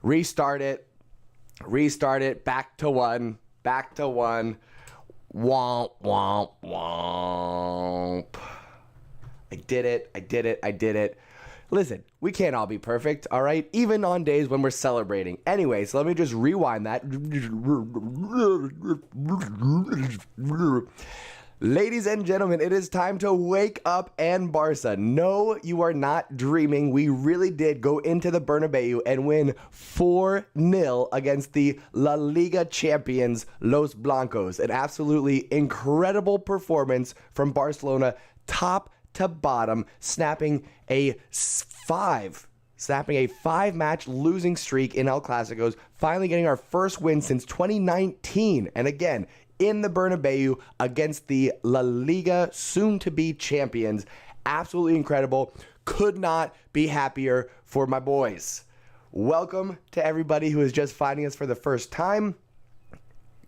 Restart it, back to one. Womp, womp, womp. I did it. Listen, we can't all be perfect, all right? Even on days when we're celebrating. Anyway, so let me just rewind that. Ladies and gentlemen, it is time to wake up and Barca. No, you are not dreaming. We really did go into the Bernabeu and win 4-0 against the La Liga champions, Los Blancos. An absolutely incredible performance from Barcelona, top to bottom, snapping a five-match losing streak in El Clasicos, finally getting our first win since 2019. And again, in the Bernabeu against the La Liga soon-to-be champions. Absolutely incredible. Could not be happier for my boys. Welcome to everybody who is just finding us for the first time.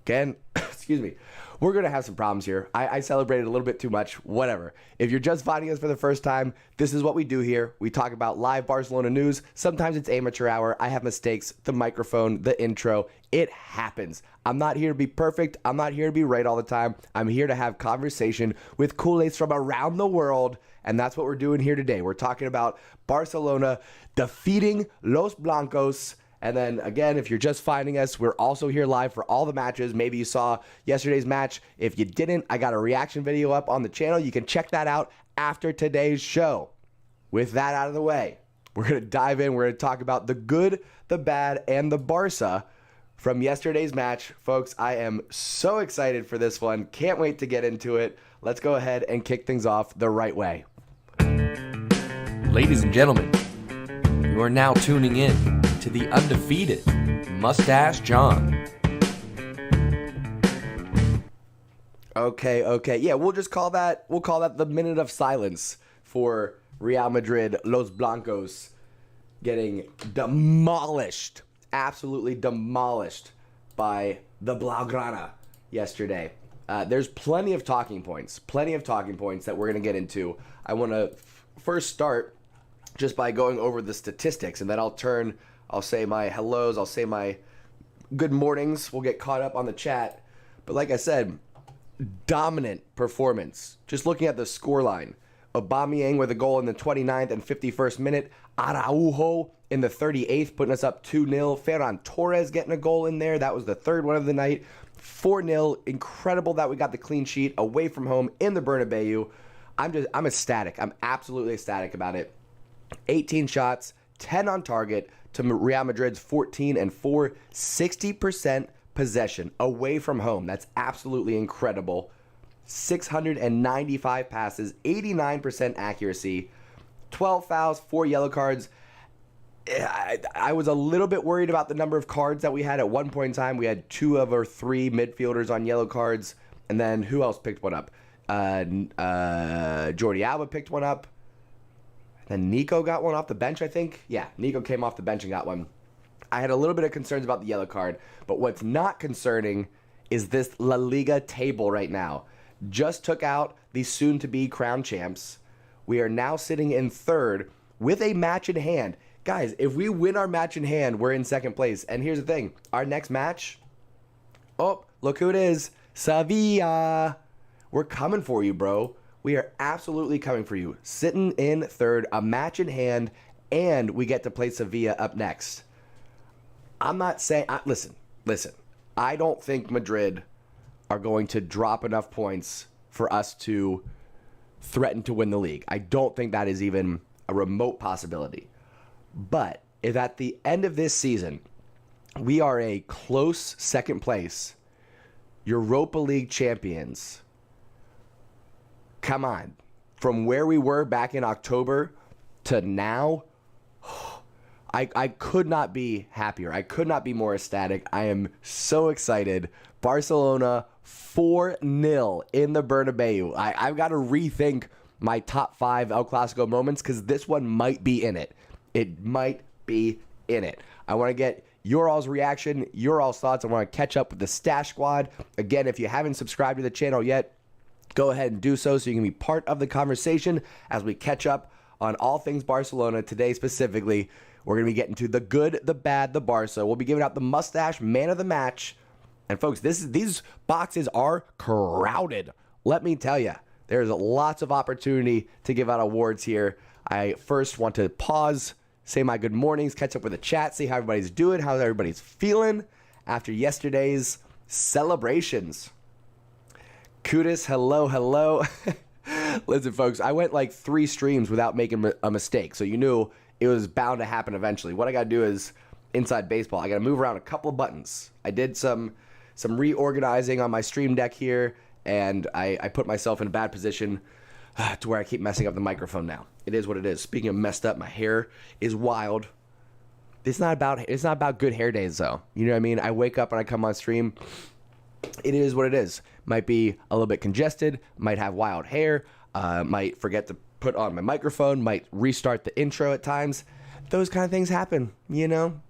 Again, excuse me. We're going to have some problems here. I celebrated a little bit too much. Whatever. If you're just finding us for the first time, this is what we do here. We talk about live Barcelona news. Sometimes it's amateur hour. I have mistakes. The microphone, the intro. It happens. I'm not here to be perfect. I'm not here to be right all the time. I'm here to have conversation with Culers from around the world. And that's what we're doing here today. We're talking about Barcelona defeating Los Blancos. And then, again, if you're just finding us, we're also here live for all the matches. Maybe you saw yesterday's match. If you didn't, I got a reaction video up on the channel. You can check that out after today's show. With that out of the way, we're going to dive in. We're going to talk about the good, the bad, and the Barca from yesterday's match. Folks, I am so excited for this one. Can't wait to get into it. Let's go ahead and kick things off the right way. Ladies and gentlemen, you are now tuning in to the undefeated Moustache John. Okay. Yeah, we'll call that the minute of silence for Real Madrid, Los Blancos getting demolished, absolutely demolished by the Blaugrana yesterday. There's plenty of talking points that we're going to get into. I want to first start just by going over the statistics, and then I'll say my hellos, I'll say my good mornings. We'll get caught up on the chat. But like I said, dominant performance. Just looking at the scoreline. Aubameyang with a goal in the 29th and 51st minute. Araujo in the 38th, putting us up 2-0. Ferran Torres getting a goal in there. That was the third one of the night. 4-0. Incredible that we got the clean sheet away from home in the Bernabeu. I'm ecstatic. I'm absolutely ecstatic about it. 18 shots, 10 on target to Real Madrid's 14 and 4, 60% possession away from home. That's absolutely incredible. 695 passes, 89% accuracy, 12 fouls, 4 yellow cards. I was a little bit worried about the number of cards that we had at one point in time. We had 2 of our 3 midfielders on yellow cards, and then who else picked one up? Jordi Alba picked one up. Then Nico got one off the bench, I think. Yeah, Nico came off the bench and got one. I had a little bit of concerns about the yellow card, but what's not concerning is this La Liga table right now. Just took out the soon-to-be crown champs. We are now sitting in third with a match in hand. Guys, if we win our match in hand, we're in second place. And here's the thing. Our next match, oh, look who it is. Sevilla. We're coming for you, bro. We are absolutely coming for you. Sitting in third, a match in hand, and we get to play Sevilla up next. I'm not saying... Listen. I don't think Madrid are going to drop enough points for us to threaten to win the league. I don't think that is even a remote possibility. But if at the end of this season, we are a close second place, Europa League champions... Come on. From where we were back in October to now, I could not be happier. I could not be more ecstatic. I am so excited. Barcelona 4-0 in the Bernabeu. I've got to rethink my top 5 El Clasico moments because this one might be in it. It might be in it. I want to get your all's reaction, your all's thoughts. I want to catch up with the Stash Squad. Again, if you haven't subscribed to the channel yet, go ahead and do so you can be part of the conversation as we catch up on all things Barcelona. Today specifically, We're going to be getting to the good, the bad, the Barca. We'll be giving out the Moustache Man of the Match. And folks, these boxes are crowded. Let me tell you, there's lots of opportunity to give out awards here. I first want to pause, say my good mornings, catch up with the chat, see how everybody's doing, how everybody's feeling after yesterday's celebrations. Culers, hello. Listen, folks, I went like 3 streams without making a mistake, so you knew it was bound to happen eventually. What I got to do is, inside baseball, I got to move around a couple of buttons. I did some reorganizing on my stream deck here, and I put myself in a bad position to where I keep messing up the microphone now. It is what it is. Speaking of messed up, my hair is wild. It's not about good hair days, though. You know what I mean? I wake up and I come on stream. It is what it is. Might be a little bit congested, might have wild hair, might forget to put on my microphone, might restart the intro at times. Those kind of things happen, you know?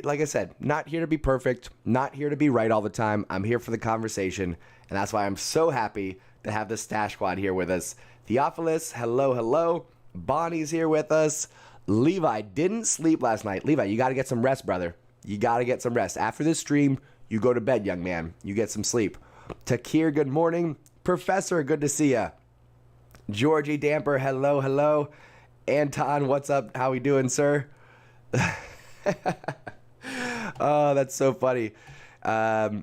Like I said, not here to be perfect, not here to be right all the time. I'm here for the conversation, and that's why I'm so happy to have the Stash Squad here with us. Theophilus, hello. Bonnie's here with us. Levi didn't sleep last night. Levi, you got to get some rest, brother. You got to get some rest. After this stream, you go to bed, young man. You get some sleep. Takir, good morning. Professor, good to see ya. Georgie Damper, hello. Anton, what's up? How we doing, sir? Oh, that's so funny. I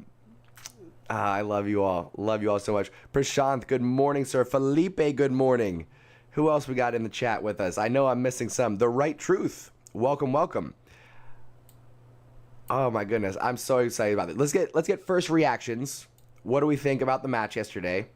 love you all. Love you all so much. Prashanth, good morning, sir. Felipe, good morning. Who else we got in the chat with us? I know I'm missing some. The Right Truth. Welcome. Oh my goodness, I'm so excited about it. Let's get first reactions. What do we think about the match yesterday?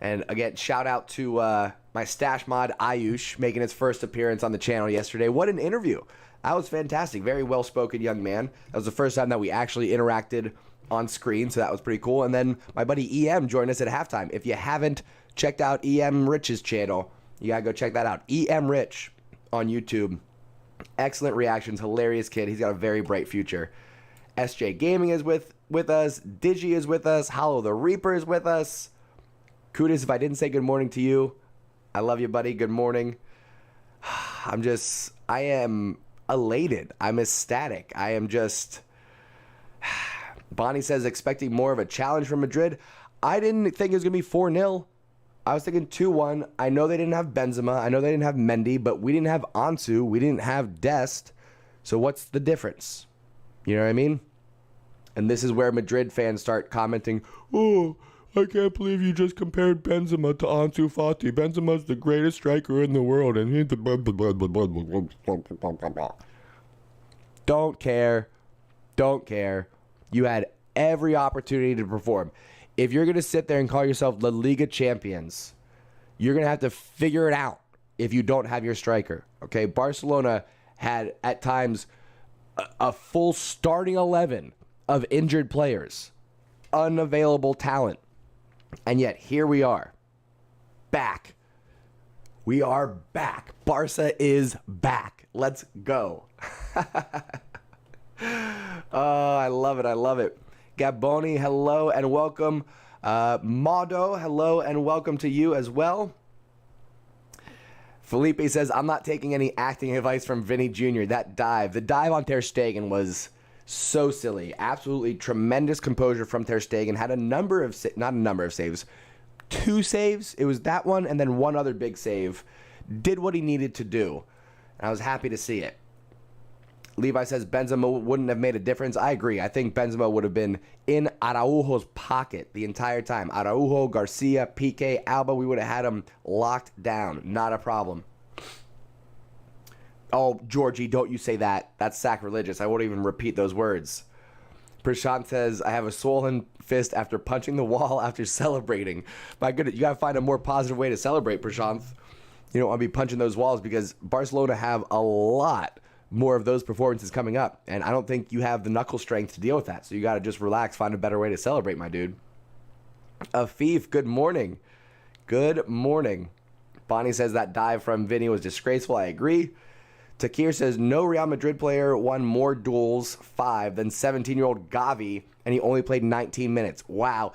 And again, shout out to my stash mod Ayush making his first appearance on the channel yesterday. What an interview. That was fantastic. Very well-spoken young man. That was the first time that we actually interacted on screen, so that was pretty cool. And then my buddy EM joined us at halftime. If you haven't checked out EM Rich's channel, you gotta go check that out. EM Rich on YouTube. Excellent reactions, hilarious kid. He's got a very bright future. SJ Gaming is with us. Digi is with us. Hollow the Reaper is with us. Kudos, if I didn't say good morning to you, I love you, buddy. Good morning. I am elated. I'm ecstatic. I am just... Bonnie says, expecting more of a challenge from Madrid. I didn't think it was going to be 4-0. I was thinking 2-1. I know they didn't have Benzema. I know they didn't have Mendy, but we didn't have Ansu. We didn't have Dest. So what's the difference? You know what I mean? And this is where Madrid fans start commenting, oh, I can't believe you just compared Benzema to Ansu Fati. Benzema's the greatest striker in the world, and he's the... Don't care. You had every opportunity to perform. If you're going to sit there and call yourself La Liga champions, you're going to have to figure it out if you don't have your striker. Okay, Barcelona had at times a full starting 11 of injured players, unavailable talent. And yet here we are, back. We are back. Barca is back. Let's go. Oh, I love it. Gaboni, hello and welcome. Modo, hello and welcome to you as well. Felipe says, I'm not taking any acting advice from Vinny Jr. The dive on Ter Stegen was so silly. Absolutely tremendous composure from Ter Stegen. Had not a number of saves. 2 saves. It was that one and then one other big save. Did what he needed to do. And I was happy to see it. Levi says Benzema wouldn't have made a difference. I agree. I think Benzema would have been in Araujo's pocket the entire time. Araujo, Garcia, Piqué, Alba, we would have had him locked down. Not a problem. Oh, Georgie, don't you say that. That's sacrilegious. I won't even repeat those words. Prashant says, I have a swollen fist after punching the wall after celebrating. My goodness, you got to find a more positive way to celebrate, Prashant. You don't want to be punching those walls because Barcelona have a lot more of those performances coming up. And I don't think you have the knuckle strength to deal with that. So you got to just relax, find a better way to celebrate, my dude. Afif, good morning. Good morning. Bonnie says that dive from Vinny was disgraceful. I agree. Takir says no Real Madrid player won more duels, 5, than 17-year-old Gavi, and he only played 19 minutes. Wow.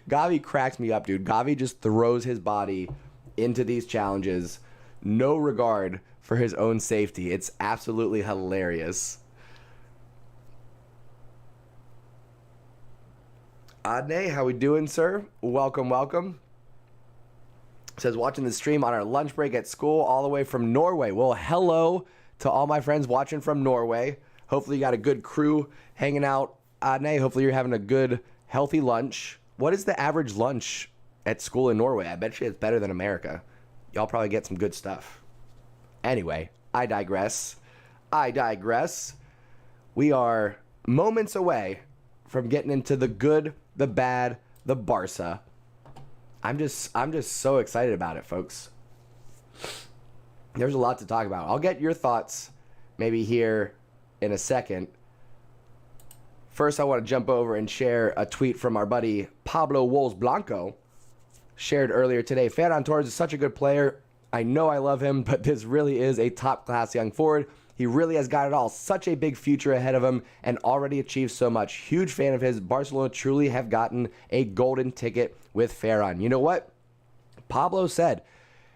Gavi cracks me up, dude. Gavi just throws his body into these challenges. no regard for his own safety. It's absolutely hilarious. Adne, how we doing, sir? Welcome, welcome. Says, watching the stream on our lunch break at school all the way from Norway. Well, hello to all my friends watching from Norway. Hopefully you got a good crew hanging out. Adne, hopefully you're having a good, healthy lunch. What is the average lunch at school in Norway? I bet you it's better than America. Y'all probably get some good stuff. Anyway, I digress. We are moments away from getting into the good, the bad, the Barca. I'm just so excited about it, folks. There's a lot to talk about. I'll get your thoughts maybe here in a second. First, I want to jump over and share a tweet from our buddy Pablo Wolves Blanco. Shared earlier today. Ferran Torres is such a good player. I know I love him, but this really is a top-class young forward. He really has got it all. Such a big future ahead of him and already achieved so much. Huge fan of his. Barcelona truly have gotten a golden ticket with Ferran. You know what? Pablo said,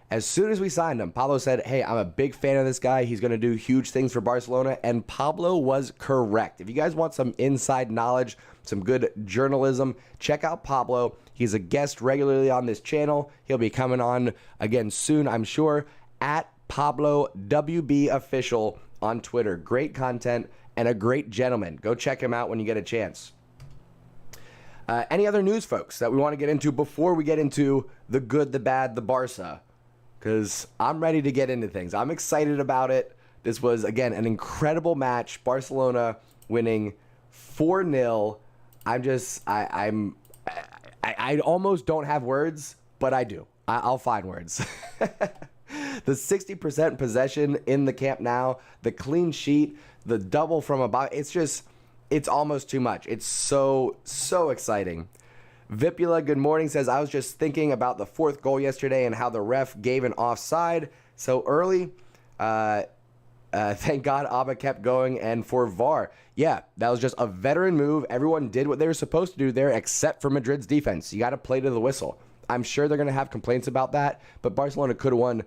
as soon as we signed him, Pablo said, hey, I'm a big fan of this guy. He's going to do huge things for Barcelona. And Pablo was correct. If you guys want some inside knowledge, some good journalism, check out Pablo. He's a guest regularly on this channel. He'll be coming on again soon, I'm sure, at Pablo WB Official on Twitter. Great content and a great gentleman. Go check him out when you get a chance. Any other news, folks, that we want to get into before we get into the good, the bad, the Barca? Because I'm ready to get into things. I'm excited about it. This was, again, an incredible match. Barcelona winning 4-0. I almost don't have words, but I do. I'll find words. The 60% possession in the Camp Nou, the clean sheet, the double from about, it's almost too much. It's so exciting. Vipula, good morning, says, I was just thinking about the fourth goal yesterday and how the ref gave an offside so early. Thank God Abba kept going and for VAR. Yeah, that was just a veteran move. Everyone did what they were supposed to do there except for Madrid's defense. You got to play to the whistle. I'm sure they're going to have complaints about that, but Barcelona could have won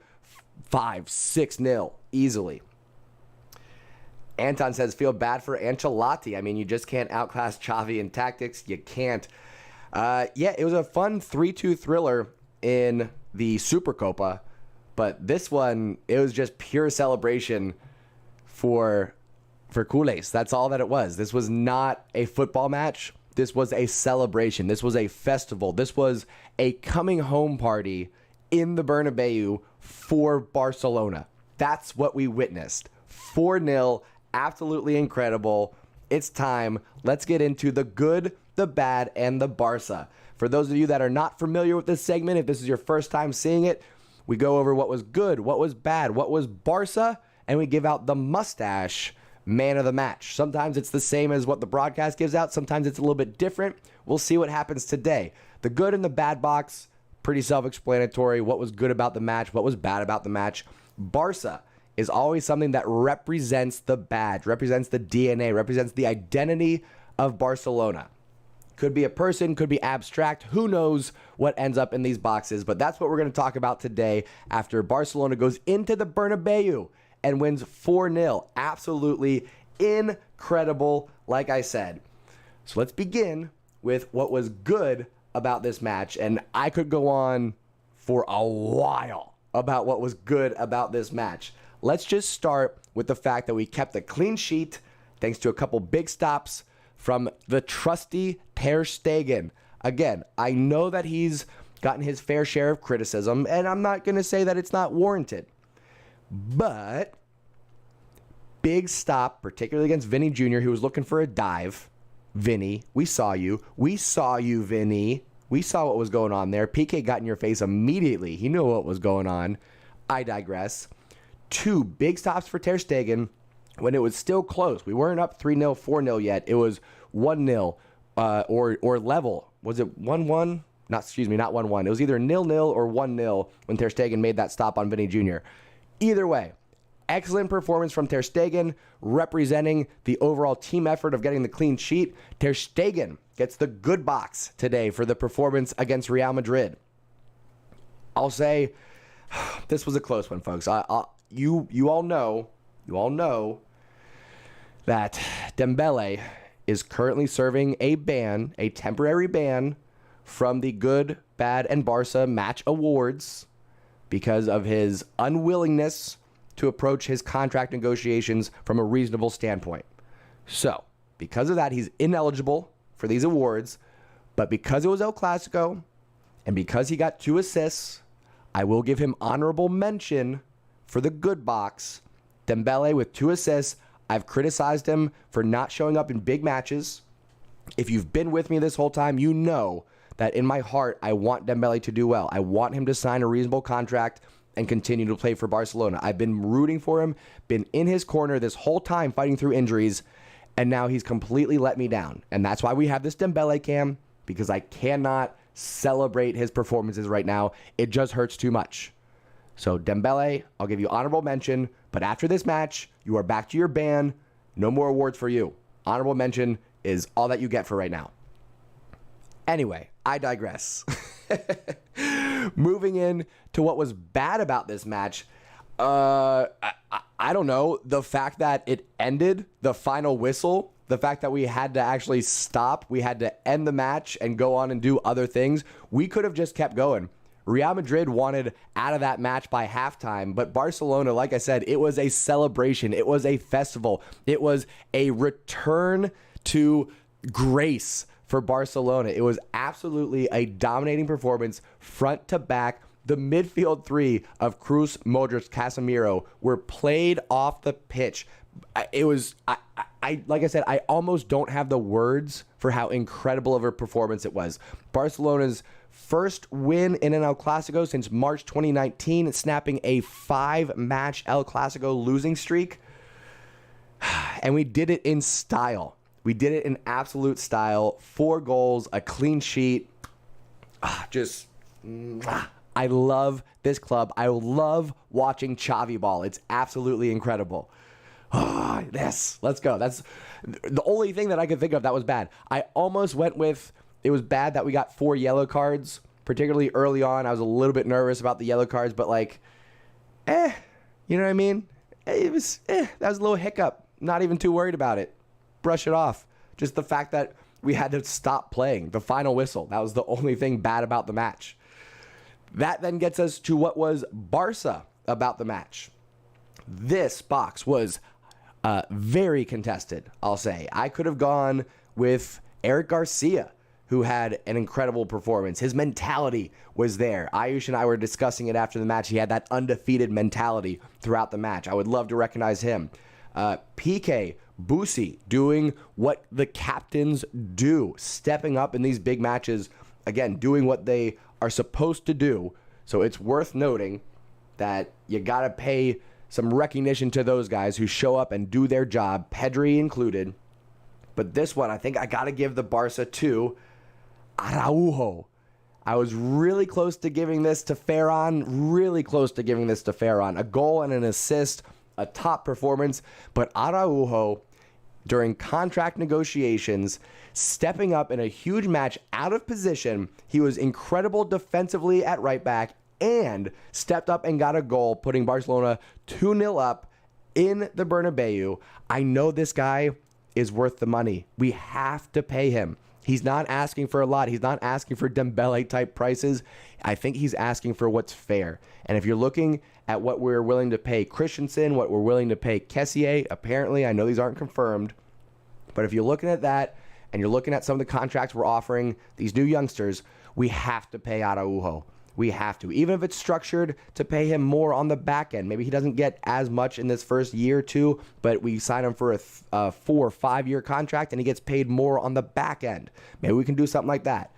5-6-0 easily. Anton says, feel bad for Ancelotti. I mean, you just can't outclass Xavi in tactics. You can't. Yeah, it was a fun 3-2 thriller in the Supercopa, but this one, it was just pure celebration for Culers. That's all that it was. This was not a football match. This was a celebration. This was a festival. This was a coming home party in the Bernabeu for Barcelona. That's what we witnessed. 4-0, absolutely incredible. It's time. Let's get into the good, the bad, and the Barca. For those of you that are not familiar with this segment, if this is your first time seeing it, we go over what was good, what was bad, what was Barca, and we give out the Moustache Man of the Match. Sometimes it's the same as what the broadcast gives out. Sometimes it's a little bit different. We'll see what happens today. The good and the bad box, pretty self-explanatory. What was good about the match? What was bad about the match? Barca is always something that represents the badge, represents the DNA, represents the identity of Barcelona. Could be a person, could be abstract. Who knows what ends up in these boxes? But that's what we're going to talk about today after Barcelona goes into the Bernabeu and wins 4-0. Absolutely incredible, like I said. So let's begin with what was good about this match. And I could go on for a while about what was good about this match. Let's just start with the fact that we kept a clean sheet thanks to a couple big stops from the trusty Ter Stegen. Again, I know that he's gotten his fair share of criticism, and I'm not going to say that it's not warranted. But big stop, particularly against Vinny Jr., who was looking for a dive. Vinny, we saw you. We saw you, Vinny. We saw what was going on there. PK got in your face immediately. He knew what was going on. I digress. 2 big stops for Ter Stegen when it was still close. We weren't up 3-0, 4-0 yet. It was 1-0 or level. Was it 1-1? Not 1-1. It was either 0-0 or 1-0 when Ter Stegen made that stop on Vinny Jr. Either way, excellent performance from Ter Stegen, representing the overall team effort of getting the clean sheet. Ter Stegen gets the good box today for the performance against Real Madrid. I'll say this was a close one, folks. You all know that Dembele is currently serving a temporary ban from the Good, Bad, and Barca Match Awards because of his unwillingness to approach his contract negotiations from a reasonable standpoint. So, because of that, he's ineligible for these awards, but because it was El Clasico, and because he got 2 assists, I will give him honorable mention for the good box. Dembele with 2 assists. I've criticized him for not showing up in big matches. If you've been with me this whole time, you know that in my heart, I want Dembele to do well. I want him to sign a reasonable contract and continue to play for Barcelona. I've been rooting for him, been in his corner this whole time fighting through injuries, and now he's completely let me down. And that's why we have this Dembele cam, because I cannot celebrate his performances right now. It just hurts too much. So Dembele, I'll give you honorable mention, but after this match, you are back to your ban. No more awards for you. Honorable mention is all that you get for right now. Anyway, I digress. Moving in to what was bad about this match, I don't know, the fact that it ended, the final whistle, the fact that we had to actually stop, we had to end the match and go on and do other things. We could have just kept going. Real Madrid wanted out of that match by halftime, but Barcelona, like I said, it was a celebration. It was a festival. It was a return to grace for Barcelona. It was absolutely a dominating performance, front to back. The midfield three of Cruz, Modric, Casemiro were played off the pitch. It was, like I said, I almost don't have the words for how incredible of a performance it was. Barcelona's first win in an El Clasico since March 2019, snapping a 5-match El Clasico losing streak. And we did it in style. We did it in absolute style. 4 goals, a clean sheet. I love this club. I love watching Xavi ball. It's absolutely incredible. Let's go. That's the only thing that I could think of that was bad. I almost went with, it was bad that we got 4 yellow cards, particularly early on. I was a little bit nervous about the yellow cards, but like, you know what I mean? It was, that was a little hiccup. Not even too worried about it. Brush it off. Just the fact that we had to stop playing, the final whistle. That was the only thing bad about the match. That then gets us to what was Barca about the match. This box was very contested, I'll say. I could have gone with Eric Garcia, who had an incredible performance. His mentality was there. Ayush and I were discussing it after the match. He had that undefeated mentality throughout the match. I would love to recognize him. PK, Busi, doing what the captains do, stepping up in these big matches, again, doing what they are supposed to do. So it's worth noting that you got to pay some recognition to those guys who show up and do their job, Pedri included. But this one, I think I got to give the Barca to Araujo. I was really close to giving this to Ferran, A goal and an assist, a top performance. But Araujo, during contract negotiations, stepping up in a huge match out of position, he was incredible defensively at right back and stepped up and got a goal, putting Barcelona 2-0 up in the Bernabeu. I know this guy is worth the money. We have to pay him. He's not asking for a lot. He's not asking for Dembele-type prices. I think he's asking for what's fair. And if you're looking at what we're willing to pay Christensen, what we're willing to pay Kessié, apparently, I know these aren't confirmed, but if you're looking at that and you're looking at some of the contracts we're offering these new youngsters, we have to pay Araujo. We have to. Even if it's structured to pay him more on the back end. Maybe he doesn't get as much in this first year or two, but we sign him for a 4 or 5 year contract and he gets paid more on the back end. Maybe we can do something like that.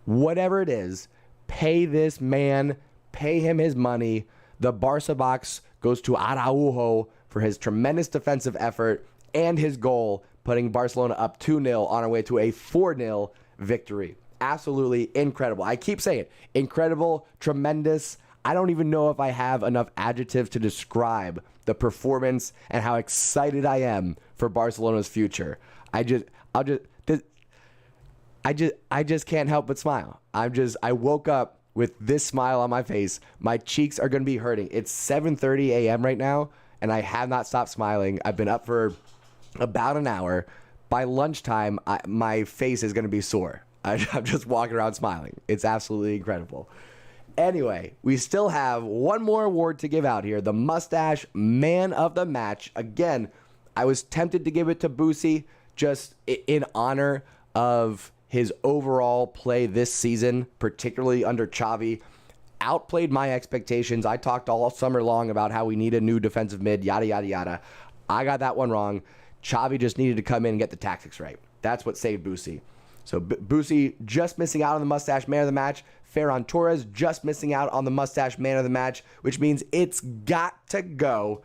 Whatever it is, pay this man, pay him his money. The Barca box goes to Araujo for his tremendous defensive effort and his goal, putting Barcelona up 2-0 on our way to a 4-0 victory. Absolutely incredible. I keep saying it. Incredible, tremendous. I don't even know if I have enough adjectives to describe the performance and how excited I am for Barcelona's future. I just can't help but smile. I woke up with this smile on my face. My cheeks are going to be hurting. It's 7:30 a.m. right now, and I have not stopped smiling. I've been up for about an hour. By lunchtime, my face is going to be sore. I'm just walking around smiling. It's absolutely incredible. Anyway, we still have one more award to give out here. The Moustache Man of the Match. Again, I was tempted to give it to Boosie just in honor of his overall play this season, particularly under Xavi. Outplayed my expectations. I talked all summer long about how we need a new defensive mid, yada, yada, yada. I got that one wrong. Xavi just needed to come in and get the tactics right. That's what saved Boosie. So Boosie just missing out on the Moustache Man of the Match. Ferran Torres just missing out on the Moustache Man of the Match, which means it's got to go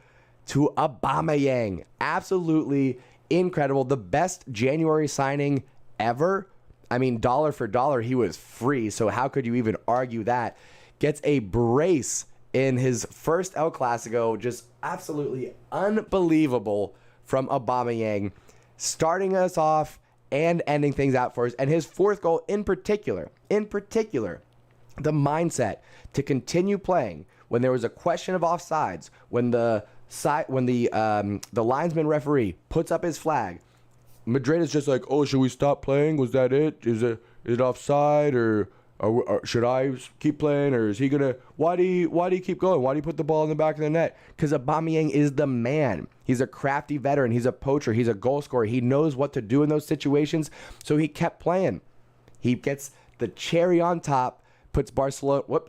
to Aubameyang. Absolutely incredible. The best January signing ever. I mean, dollar for dollar, he was free. So how could you even argue that? Gets a brace in his first El Clasico. Just absolutely unbelievable from Aubameyang. Starting us off and ending things out for us. And his fourth goal in particular, the mindset to continue playing when there was a question of offsides, when the linesman referee puts up his flag, Madrid is just like, oh, should we stop playing? Was that it? Is it offside, or should I keep playing, or is he gonna? Why do you keep going? Why do you put the ball in the back of the net? Because Aubameyang is the man. He's a crafty veteran. He's a poacher. He's a goal scorer. He knows what to do in those situations. So he kept playing. He gets the cherry on top. Puts Barcelona.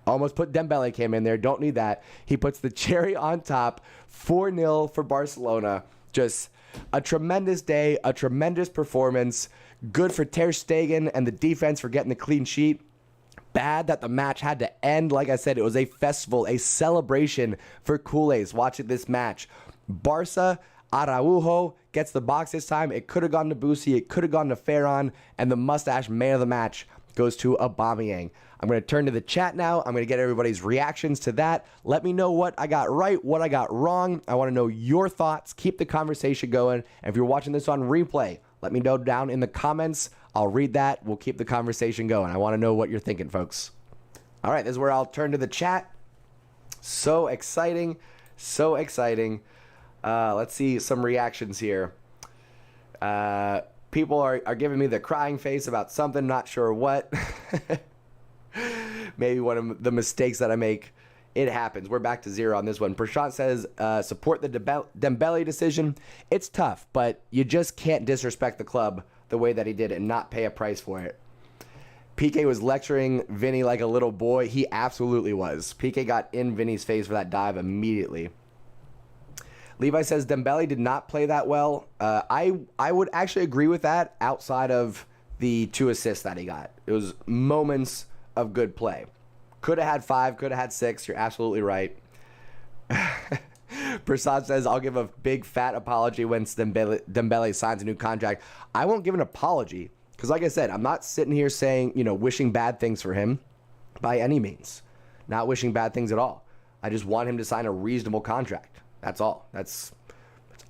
Almost put Dembele came in there. Don't need that. He puts the cherry on top. 4-0 for Barcelona. Just a tremendous day. A tremendous performance. Good for Ter Stegen and the defense for getting the clean sheet. Bad that the match had to end. Like I said, it was a festival, a celebration for Culers watching this match. Barca, Araujo gets the box this time. It could have gone to Boosie. It could have gone to Ferran. And the Moustache Man of the Match goes to Aubameyang. I'm going to turn to the chat now. I'm going to get everybody's reactions to that. Let me know what I got right, what I got wrong. I want to know your thoughts. Keep the conversation going. And if you're watching this on replay, let me know down in the comments. I'll read that. We'll keep the conversation going. I want to know what you're thinking, folks. All right, this is where I'll turn to the chat. So exciting. So exciting. Let's see some reactions here. People are giving me the crying face about something, not sure what. Maybe one of the mistakes that I make. It happens. We're back to 0 on this one. Prashant says, support the Dembele decision. It's tough, but you just can't disrespect the club the way that he did and not pay a price for it. PK was lecturing Vinny like a little boy. He absolutely was. PK got in Vinny's face for that dive immediately. Levi says Dembele did not play that well. I would actually agree with that outside of the 2 assists that he got. It was moments of good play. Could have had 5, could have had 6. You're absolutely right. Prasad says, I'll give a big fat apology when Dembele signs a new contract. I won't give an apology because, like I said, I'm not sitting here saying, wishing bad things for him by any means. Not wishing bad things at all. I just want him to sign a reasonable contract. That's all. That's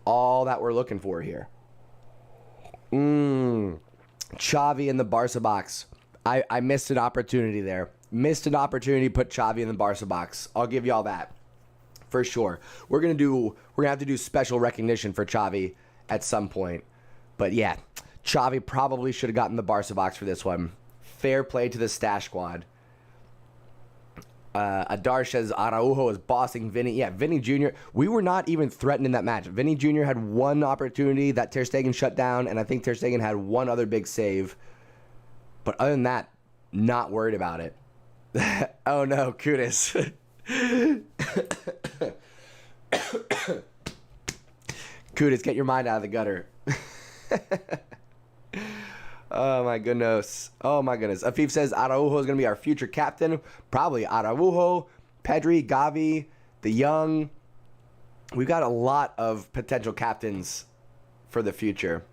all that we're looking for here. Xavi in the Barca box. I missed an opportunity there. Missed an opportunity to put Xavi in the Barca box. I'll give y'all that. For sure. We're gonna have to do special recognition for Xavi at some point. But yeah, Xavi probably should have gotten the Barca box for this one. Fair play to the Stash Squad. Adar says Araujo was bossing Vinny. Yeah, Vinny Jr. We were not even threatened in that match. Vinny Jr. had one opportunity that Ter Stegen shut down, and I think Ter Stegen had one other big save. But other than that, not worried about it. Oh no, Kudus. Kudus, get your mind out of the gutter. Oh my goodness. Oh my goodness. Afif says Araujo is going to be our future captain. Probably Araujo, Pedri, Gavi, the young. We've got a lot of potential captains for the future.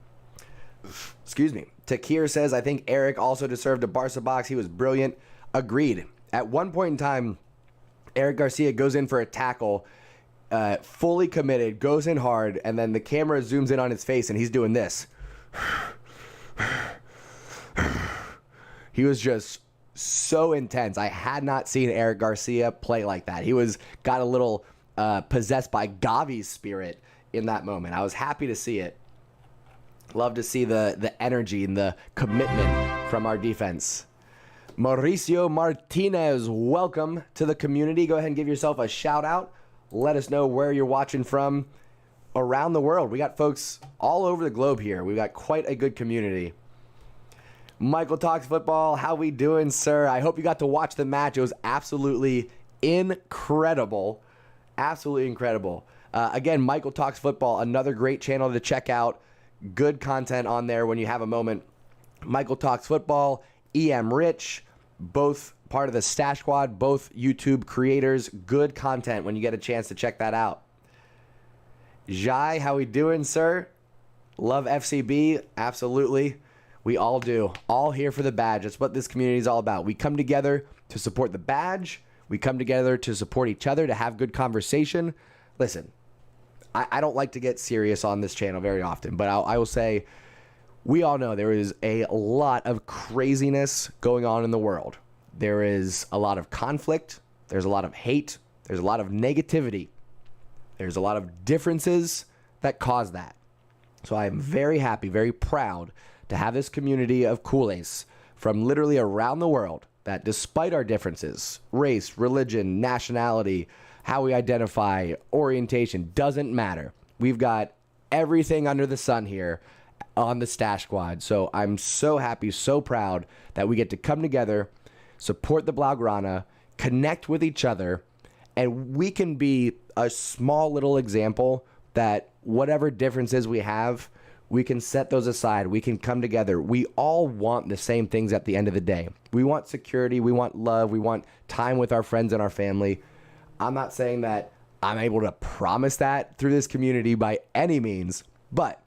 Excuse me. Takir says, I think Eric also deserved a Barca box. He was brilliant. Agreed. At one point in time, Eric Garcia goes in for a tackle, fully committed, goes in hard, and then the camera zooms in on his face, and he's doing this. He was just so intense. I had not seen Eric Garcia play like that. He got a little possessed by Gavi's spirit in that moment. I was happy to see it. Love to see the energy and the commitment from our defense. Mauricio Martinez, welcome to the community. Go ahead and give yourself a shout out. Let us know where you're watching from around the world. We got folks all over the globe here. We've got quite a good community. Michael Talks Football, how we doing, sir? I hope you got to watch the match. It was absolutely incredible. Absolutely incredible. Again, Michael Talks Football, another great channel to check out. Good content on there when you have a moment. Michael Talks Football, EM Rich, both part of the Stash Squad, both YouTube creators. Good content when you get a chance to check that out. Jai, how we doing, sir? Love FCB, absolutely. We all do. All here for the badge. That's what this community is all about. We come together to support the badge. We come together to support each other, to have good conversation. Listen, I don't like to get serious on this channel very often, but I will say, we all know there is a lot of craziness going on in the world. There is a lot of conflict. There's a lot of hate. There's a lot of negativity. There's a lot of differences that cause that. So I am very happy, very proud to have this community of Culers from literally around the world that, despite our differences, race, religion, nationality, how we identify, orientation, doesn't matter. We've got everything under the sun here on the Stash Squad. So I'm so happy, so proud that we get to come together, support the Blaugrana, connect with each other, and we can be a small little example that whatever differences we have, we can set those aside. We can come together. We all want the same things at the end of the day. We want security. We want love. We want time with our friends and our family. I'm not saying that I'm able to promise that through this community by any means, but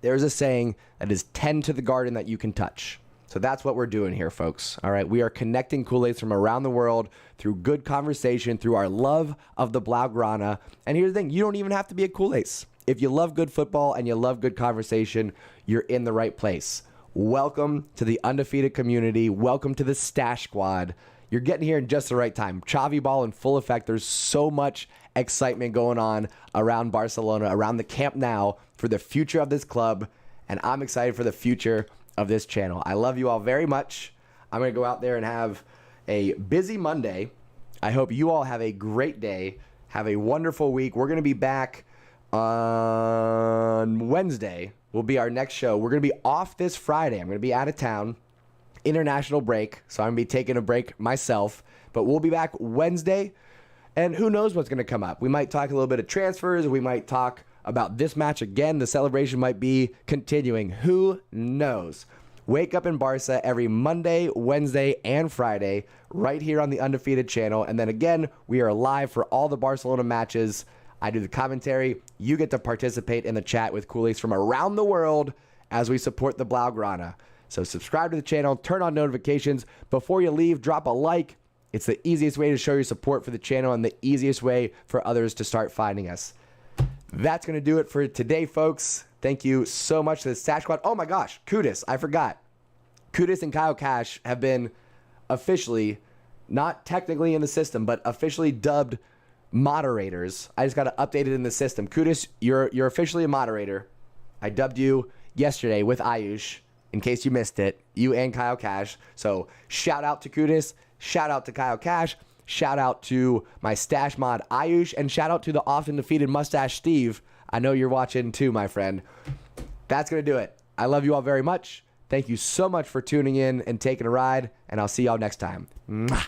there's a saying that is 10 to the garden that you can touch. So that's what we're doing here, folks. All right, we are connecting Culers from around the world through good conversation, through our love of the Blaugrana. And here's the thing, you don't even have to be a Culers. If you love good football and you love good conversation, you're in the right place. Welcome to the undefeated community. Welcome to the Stash Squad. You're getting here in just the right time. Xavi ball in full effect. There's so much excitement going on around Barcelona, around the Camp Nou for the future of this club. And I'm excited for the future of this channel. I love you all very much. I'm going to go out there and have a busy Monday. I hope you all have a great day. Have a wonderful week. We're going to be back on Wednesday. Will be our next show. We're going to be off this Friday. I'm going to be out of town. International break. So I'm going to be taking a break myself. But we'll be back Wednesday. And who knows what's going to come up. We might talk a little bit of transfers. We might talk about this match again. The celebration might be continuing. Who knows? Wake up in Barca every Monday, Wednesday, and Friday right here on the Undefeated channel. And then again, we are live for all the Barcelona matches. I do the commentary. You get to participate in the chat with Culers from around the world as we support the Blaugrana. So subscribe to the channel, turn on notifications. Before you leave, drop a like. It's the easiest way to show your support for the channel and the easiest way for others to start finding us. That's going to do it for today, folks. Thank you so much to the Stash Squad. Oh my gosh, Kudus, I forgot. Kudus and Kyle Cash have been officially, not technically in the system, but officially dubbed moderators. I just got to update it in the system. Kudus, you're officially a moderator. I dubbed you yesterday with Ayush, in case you missed it, you and Kyle Cash. So shout out to Kudus, shout out to Kyle Cash, shout out to my stash mod Ayush, and shout out to the often defeated Moustache Steve. I know you're watching too, my friend. That's going to do it. I love you all very much. Thank you so much for tuning in and taking a ride, and I'll see y'all next time. Mwah.